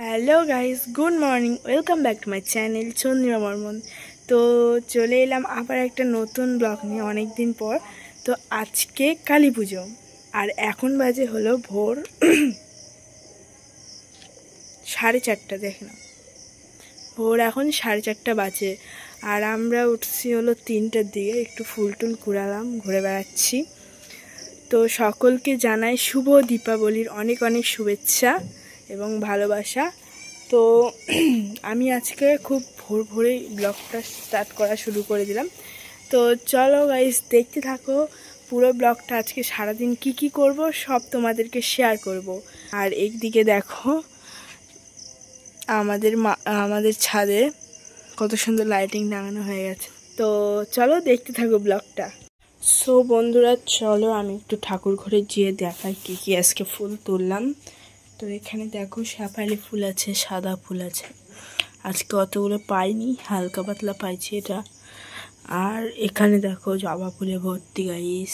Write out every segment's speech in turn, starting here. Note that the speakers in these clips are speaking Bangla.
Hello guys, good morning, welcome back to my channel Chandrima Barman. তো চলে এলাম আবার একটা নতুন ব্লগ নিয়ে অনেক দিন পর। তো আজকে কালী পুজো আর এখন বাজে হলো ভোর 4:30। দেখে না, ভোর এখন 4:30 বাজে আর আমরা উঠছি হলো 3টার দিকে। একটু ফুল টুল কুড়ালাম, ঘুরে বেড়াচ্ছি। তো সকলকে জানাই শুভ দীপাবলির অনেক অনেক শুভেচ্ছা এবং ভালোবাসা। তো আমি আজকে খুব ভোর ভোরে ব্লগটা স্টার্ট করা শুরু করে দিলাম। তো চলো গাইস, দেখতে থাকো পুরো ব্লগটা। আজকে সারাদিন কি করব সব তোমাদেরকে শেয়ার করব। আর একদিকে দেখো আমাদের ছাদে কত সুন্দর লাইটিং টাঙানো হয়ে গেছে। তো চলো দেখতে থাকো ব্লগটা। সো বন্ধুরা, চলো আমি একটু ঠাকুর ঘরে যেয়ে দেখাই কি আজকে ফুল তুললাম। তো এখানে দেখো শেফালি ফুল আছে, সাদা ফুল আছে। আজকে অতগুলো পাইনি, হালকা পাতলা পাইছি এটা। আর এখানে দেখো জবা ফুলে ভর্তি গাইস।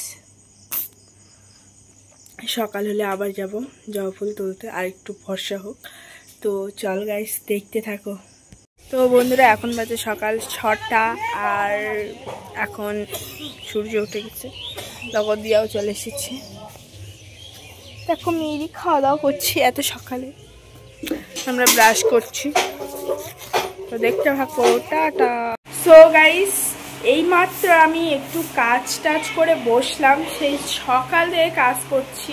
সকাল হলে আবার যাব জবা ফুল তুলতে, আর একটু ফর্সা হোক। তো চল গাইস, দেখতে থাকো। তো বন্ধুরা, এখন বাজে সকাল 6টা আর এখন সূর্য উঠে গেছে, লগর দিয়াও চলে এসেছে। দেখো মেয়েরই খাওয়া দাওয়া করছি এত সকালে, আমরা ব্রাশ করছি। তো দেখতে থাকো, টাটা। সো গাইস, এইমাত্র আমি একটু কাজ করে বসলাম। সেই সকালে কাজ করছি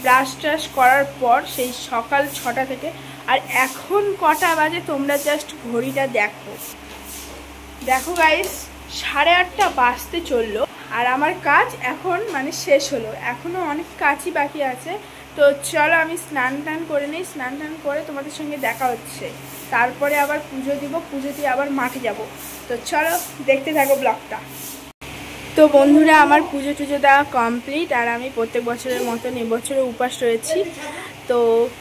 ব্রাশ ট্রাশ করার পর, সেই সকাল 6টা থেকে। আর এখন কটা বাজে তোমরা জাস্ট ঘড়িটা দেখো গাইস, 8:30 বাজতে চললো। আর আমার কাজ এখন শেষ হলো, এখনো অনেক কাজই বাকি আছে। তো চলো আমি স্নান টান করে নিই, স্নান টান করে তোমাদের সঙ্গে দেখা হচ্ছে। তারপরে আবার পুজো দিব, পুজো দিয়ে আবার মাঠে যাব। তো চলো দেখতে থাকো ব্লগটা। তো বন্ধুরা, আমার পুজো টুজো দেওয়া কমপ্লিট। আর আমি প্রত্যেক বছরের মতন এবছরে উপাস রয়েছি। তো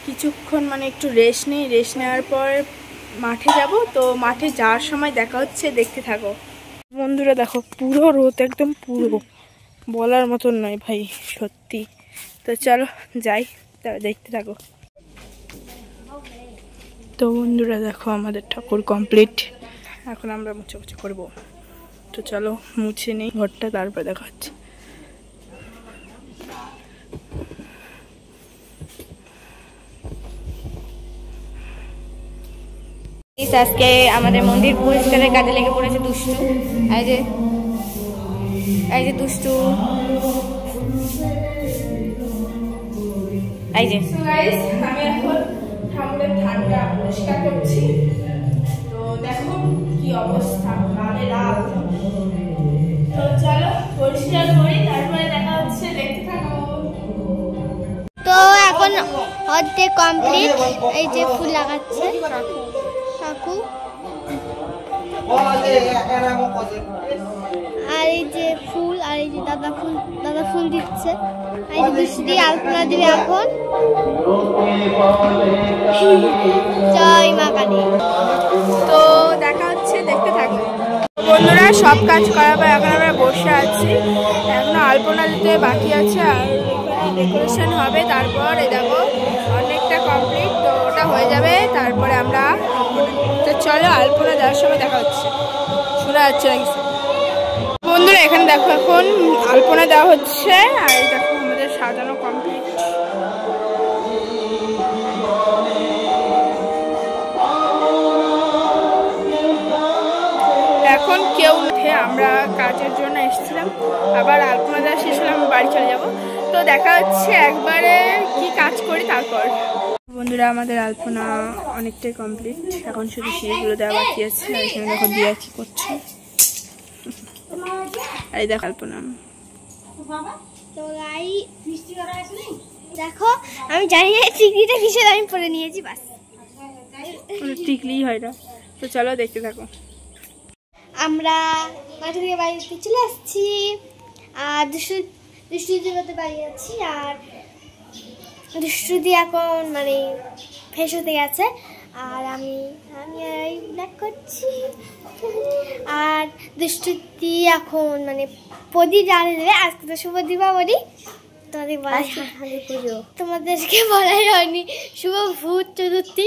কিছুক্ষণ একটু রেস্ট নিই, রেস্ট নেওয়ার পর মাঠে যাব। তো মাঠে যাওয়ার সময় দেখা হচ্ছে, দেখতে থাকো। বন্ধুরা দেখো, পুরো রোদ, একদম পুরো বলার মতন নয় ভাই, সত্যি। তো চলো যাই, দেখতে থাকো। তো বন্ধুরা দেখো, আমাদের ঠাকুর কমপ্লিট। এখন আমরা মুছে করবো। তো চলো মুছে নেই ঘরটা, তারপর দেখা হচ্ছে। আজকে আমাদের মন্দির পরিষ্কারের কাজে লেগে পড়েছে দুষ্টু। এই যে দুষ্টু, এই যে আমি এখন ঠাকুরের ধানটা পরিষ্কার করছি। তো দেখো কি অবস্থা, লালে লাল। তো চলো পরিষ্কার করি, তারপরে দেখা হচ্ছে, দেখতে থাকো। তো এখন অর্ধেক কমপ্লিট। এই যে ফুল লাগাচ্ছে কাকু, আর এই যে ফুল, আর এই যে দাদা ফুল দিচ্ছে। এই যে দুষ্টু আলপনা দিবে এখন। জয় মা কালী। তো দেখা হচ্ছে, দেখতে থাকো বন্ধুরা। সব কাজ করার পর এখন আমরা বসে আছি, এখনো আলপনা দিতে বাকি আছে। আর ডেকোরেশন হবে, তারপর এই দেখো অনেকটা কমপ্লিট। তো ওটা হয়ে যাবে, তারপরে আমরা। তো চলো আলপনা দেওয়ার সময় দেখা হচ্ছে। শোনা যাচ্ছে না কিছু বন্ধুরা? এখানে দেখো এখন আলপনা দেওয়া হচ্ছে, আর এই দেখো আমাদের সাজানো কমপ্লিট। এখন কেউ উঠে, আমরা কাজের জন্য এসেছিলাম, আবার আলপনা দেওয়া শেষ হলে আমি বাড়ি চলে যাব। তো দেখা হচ্ছে একবারে কি কাজ করি তারপর। বন্ধুরা, আমাদের আলপনা অনেকটাই কমপ্লিট, এখন শুধু সিঁড়িগুলো দেওয়া বাকি আছে। আর এখানে দেখো দিয়া কি করছে, এই দেখো আলপনা। দেখো আমি জানি না টিকলিটা কিসের, আমি পরে নিয়েছি বাস। টিকলি হয় না। তো চলো দেখতে থাকো। আমরা মাঠে থেকে বাড়িতে চলে আসছি, আর দুষ্টুদি বাড়ি যাচ্ছি। আর দুষ্টুদি এখন ফ্রেশ হতে গেছে, আর আমি ব্ল্যাক করছি। আর দুষ্টুদি এখন প্রদীপ জ্বালিয়ে দেবে। আজকে তো শুভ দীপাবলি, তোমাদেরকে বলাই হয়নি। শুভ ভূত চতুর্থী,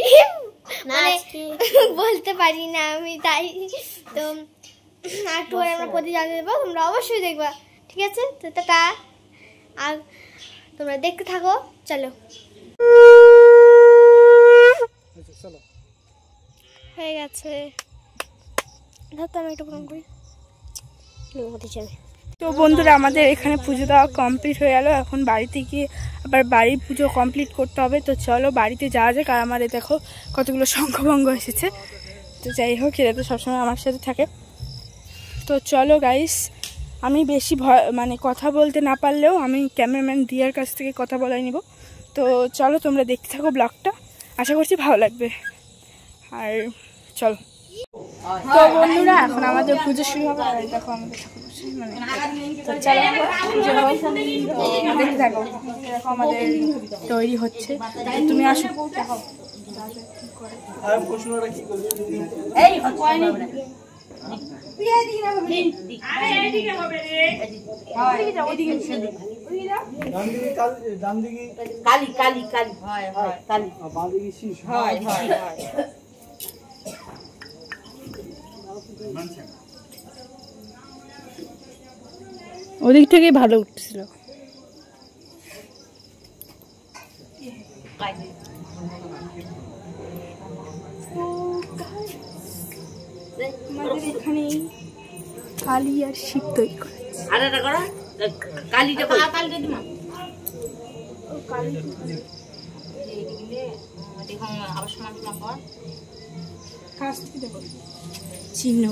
বলতে পারি না আমি, তাই তো একটু পরে আমরা প্রতি জানিয়ে দেবো, তোমরা অবশ্যই দেখবা, ঠিক আছে? তো টাটা, আর তোমরা দেখতে থাকো, চলো। হয়ে গেছে, ধরতে আমি একটু প্রণাম করি। তো বন্ধুরা, আমাদের এখানে পুজো দেওয়া কমপ্লিট হয়ে গেল। এখন বাড়িতে গিয়ে আবার বাড়ির পুজো কমপ্লিট করতে হবে। তো চলো বাড়িতে যাওয়া যাক। আর আমার দেখো কতগুলো শঙ্খভঙ্গ এসেছে। তো যাই হোক, এরা তো সবসময় আমার সাথে থাকে। তো চলো গাইস, আমি বেশি মানে কথা বলতে না পারলেও আমি ক্যামেরাম্যান দিয়ার কাছ থেকে কথা বলাই নিব। তো চলো তোমরা দেখতে থাকো ব্লগটা, আশা করছি ভালো লাগবে। আর চলো। তো বন্ধুরা, এখন আমাদের পুজো শুরু হবে। আর দেখো আমাদের মানে তো চলো পুজো দেখতে থাকো। দেখো আমাদের তৈরি হচ্ছে। তুমি আসো। ওদিক থেকেই ভালো উঠছিল। আমাদের এখানে কালী আর শিব তৈরি করেছে। চিহ্ন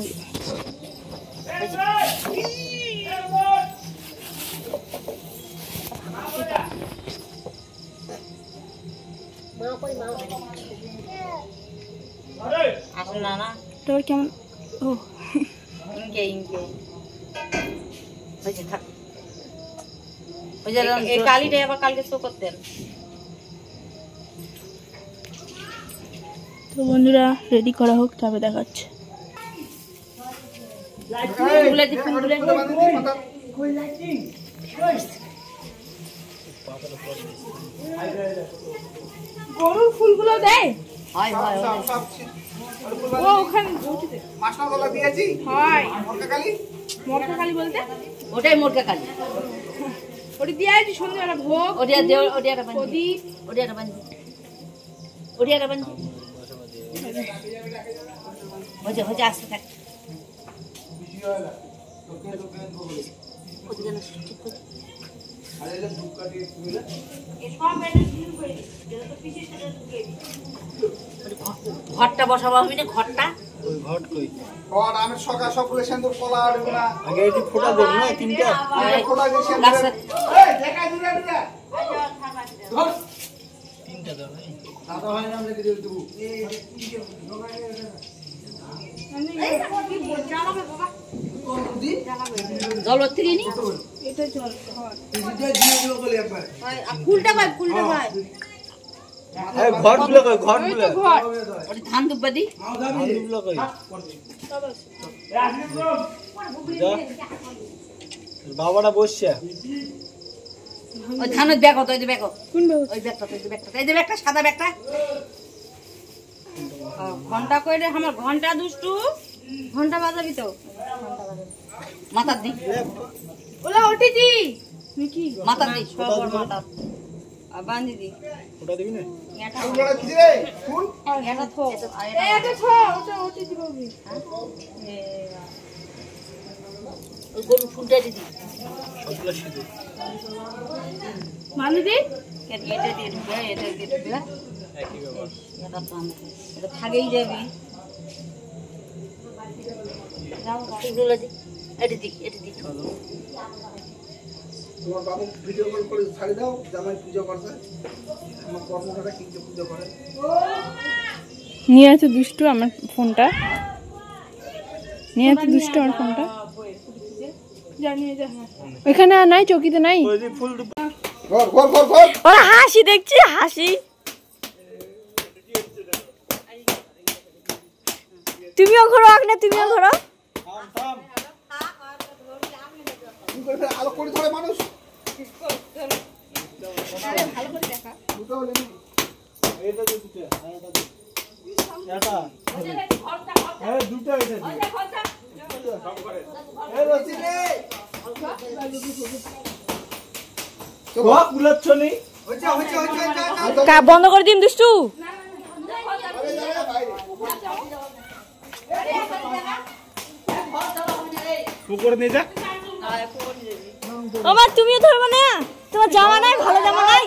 তোর কেমন? ও কালীটা আবার কালকে শো করতেন। তো বন্ধুরা, রেডি করা হোক, তবে দেখাচ্ছে। গরুর ফুলগুলো দেয়। ও ওখানে মাসনাতলা দিয়েছি। হয় মরকা কালী। মরকা কালী বলতে ওটাই মরকা কালী। ওটা দিয়েছি সন্ধ্যাবেলা ভোগ। ওটা দেও, ওটা প্রদীপ, ওটা বান্ধি, ওটা বান্ধি। হচ্ছে হচ্ছে আসতে থাক। ঘরটা বসাবো আমি না, ঘরটা আমি সকাল সকালে সেন্দুর কলা আগে এটি ফোটা দেব না, তিনটা ফোটা দিয়ে সেন্দুর এই দেখা দিলা দিলা তিনটা দাও ভাই, দাদা ভাই নাম লিখে দিও তুমি। এই তিনটে ঢোকাই জল থেকে নি, এটা জল এটা দিয়ে দিও বলে একবার। ফুলটা ভাই, ফুলটা ভাই, এই ঘরগুলো কই, ঘরগুলো ঘর ওই ধান দুব্বা দি, ঘরগুলো কই বাবাটা বসছে। ওই ধানের ব্যাগ হতো, ওই যে ব্যাগ, কোন ব্যাগ? ওই ব্যাগটা, ওই যে ব্যাগটা, এই যে ব্যাগটা, সাদা ব্যাগটা। ঘন্টা কইরে আমার ঘন্টা দুষ্টু, ঘন্টা বাজাবি তো, মাথার দি, ওলা ওটিজি নাকি মাথার দি, সবার মাথা বান্ধি দি। ওটা দিবি না? এটা ওটা কি রে ফুল? এটা থো, এটা থো, ওটা ওটিজি বলবি। ওই গরু ফুলটা দি, সবগুলো সিধে মানে দি এটা দিয়ে দিবে, এটা দিয়ে দিবে, একই ব্যাপার। এটা তো এটা থাকেই যাবে। যাও ফুলগুলো দি, এটা দি, এটা দি। তোমার বাবু ভিডিও কল করে ছাড়ি দাও, জামাই পূজা করছে, আমার কর্মকর্তা কিনতে পূজা করে। নিয়ে আছে দুষ্টু আমার ফোনটা, নিয়ে আছে দুষ্টু আমার ফোনটা। জানিয়ে যা ওইখানে আর নাই, চকিতে নাই। ঘর ঘর ঘর ঘর ওরা হাসি দেখছি, হাসি। তুমিও ঘোরো না, তুমিও ঘোরো। আলো করে ধরে মানুষ। ভালো করে দেখা। এটা বন্ধ করে দিন দুষ্টু। আমার তুমিও ধরবো না, তোমার জামা নাই, ভালো জামা নাই।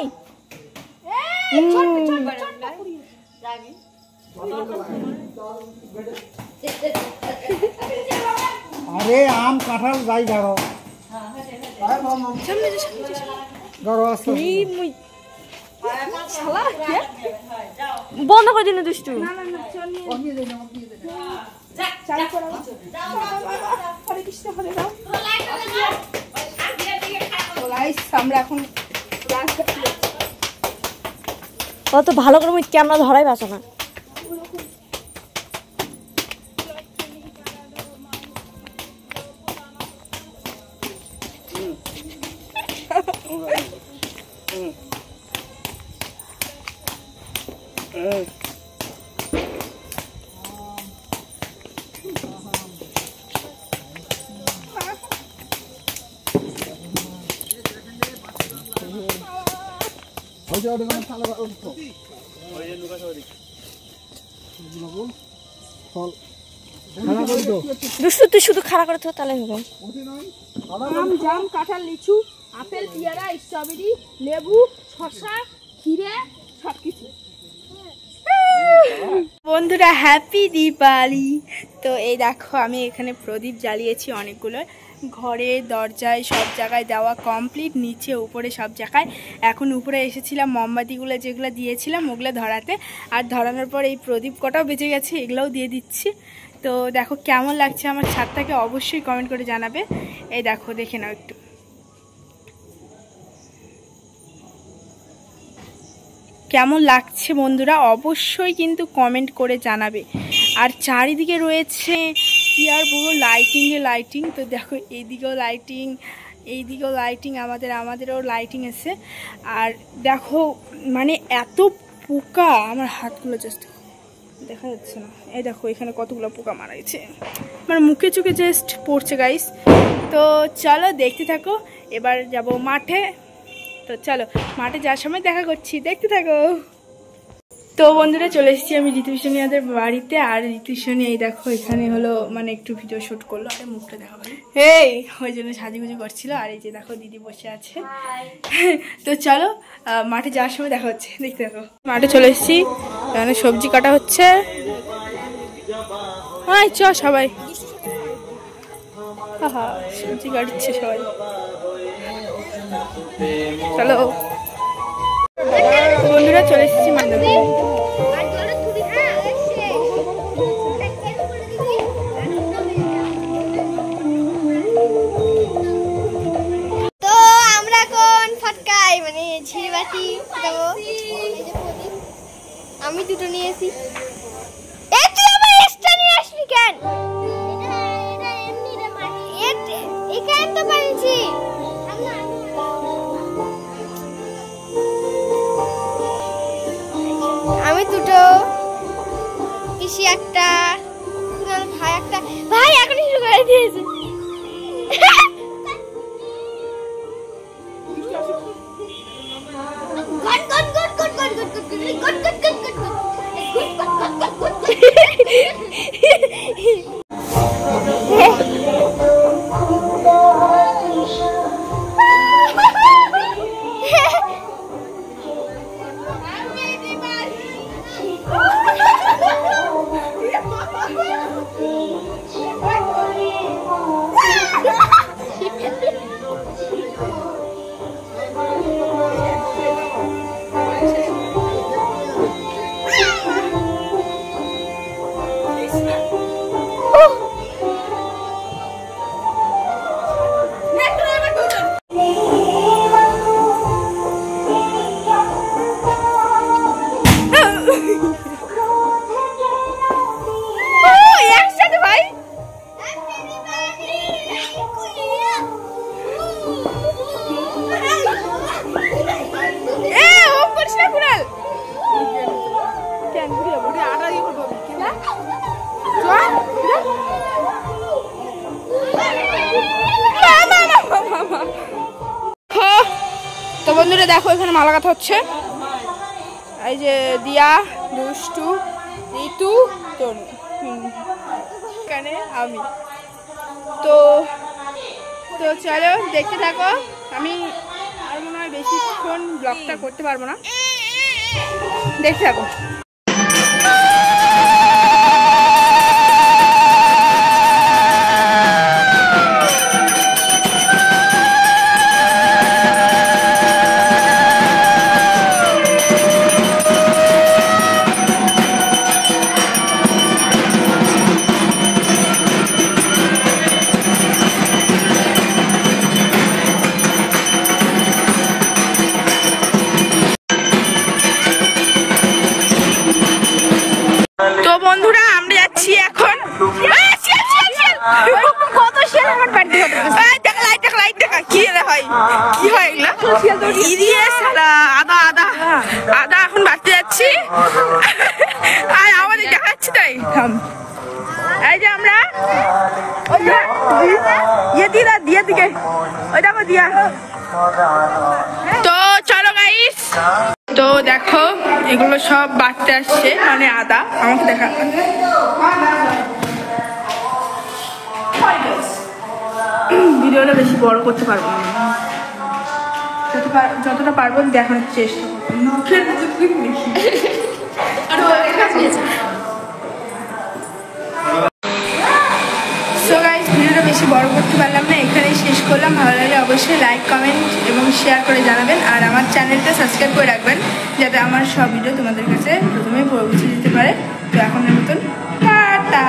আরে আম কাঁঠাল যাই গাড়ো বন্ধ করে দিন দুষ্টু। আমরা এখন কত ভালো করে ক্যামেরা ধরাই বাঁচো না। দুষ্টু তুই শুধু খাড়া করে তো তাহলে হবে। আম, জাম, কাঁঠাল, লিচু, আপেল, পেয়ারা, স্ট্রবেরি, লেবু, শসা, ক্ষীরে সবকিছু। বন্ধুরা হ্যাপি দীপাবলি। তো এই দেখো আমি এখানে প্রদীপ জ্বালিয়েছি অনেকগুলো, ঘরে দরজায় সব জায়গায় দেওয়া কমপ্লিট, নিচে উপরে সব জায়গায়। এখন উপরে এসেছিলাম মোমবাতিগুলো যেগুলো দিয়েছিলাম ওগুলো ধরাতে, আর ধরানোর পর এই প্রদীপ কটাও বেঁচে গেছে, এগুলোও দিয়ে দিচ্ছি। তো দেখো কেমন লাগছে আমার ছাদটাকে অবশ্যই কমেন্ট করে জানাবে। এই দেখো দেখে নাও একটু, কেমন লাগছে বন্ধুরা অবশ্যই কিন্তু কমেন্ট করে জানাবে। আর চারিদিকে রয়েছে কি আর পুরো লাইটিং। তো দেখো এইদিকেও লাইটিং, এইদিকেও লাইটিং, আমাদেরও লাইটিং আছে। আর দেখো মানে এত পোকা, আমার হাতগুলো জাস্ট দেখা যাচ্ছে না, এই দেখো এখানে কতগুলো পোকা মারাইছে, আমার মুখে চোখে জাস্ট পড়ছে গাইস। তো চলো দেখতে থাকো, এবার যাব মাঠে। তো চলো মাঠে যাওয়ার সময় দেখা করছি, দেখতে থাকো। তো বন্ধুরা চলে এসেছি আমি ঋতুসোনিয়াদের বাড়িতে। আর ঋতুসোনি এই দেখো এখানে হলো মানে একটু ভিডিও শুট করলো, আরে মুখটা দেখা ভাই, এই ওই জন্য সাজুগুজু করছিল। আর এই যে দেখো দিদি বসে আছে। তো চলো মাঠে যাওয়ার সময় দেখা হচ্ছে, দেখতে থাকো। মাঠে চলে এসেছি, এখানে সবজি কাটা হচ্ছে। হ্যাঁ চ সবাই, হ্যাঁ সবজি কাটছে সবাই, চলো। বন্ধুরা চলে এসেছি মাঠে। তো আমরা কোন ফটকাই মানে ঝিরিবাতি দেবো, আমি দুটো নিয়েছি। তুই আবার এক্সট্রা নিয়ে আসলি কেন? এখানে তো পাইছি। আমি দুটো, পিসি একটা, ভাই একটা। ভাই এখনই শুরু করে দিয়েছে। তো বন্ধুরা দেখো এখানে মালা গাঁথা হচ্ছে। এই যে দিয়া, দুষ্টু, ঋতু, তনু, এখানে আমি। তো তো চলো দেখতে থাকো। আমি আর মনে হয় বেশিক্ষণ ব্লগটা করতে পারবো না, দেখতে থাকো। তো বন্ধুরা আমরা যাচ্ছি এখন। কত শিয়াল আমার বাড়িতে লাইট দেখা কি হয় এগুলা? আদা এখন বাড়তে যাচ্ছি আর আমাদের দেখাচ্ছি তাই। এই যে আমরা দিয়ে দিকে ওই দেখো দিয়া। তো চলো গাইস, তো দেখো এগুলো সব বাড়তে আসছে, মানে আদা। আমাকে দেখা, ভিডিওটা বেশি বড় করতে পারবো না, যতটা পারবো দেখানোর চেষ্টা করবো। সো গাইস ভিডিওটা বেশি বড় করতে পারলাম না, এখানেই শেষ করলাম। ভালো লাগলে অবশ্যই লাইক, কমেন্ট এবং শেয়ার করে জানাবেন, আর আমার চ্যানেলটা সাবস্ক্রাইব করে রাখবেন যাতে আমার সব ভিডিও তোমাদের কাছে প্রথমে পৌঁছে দিতে পারে। তো এখনের মতন টাটা।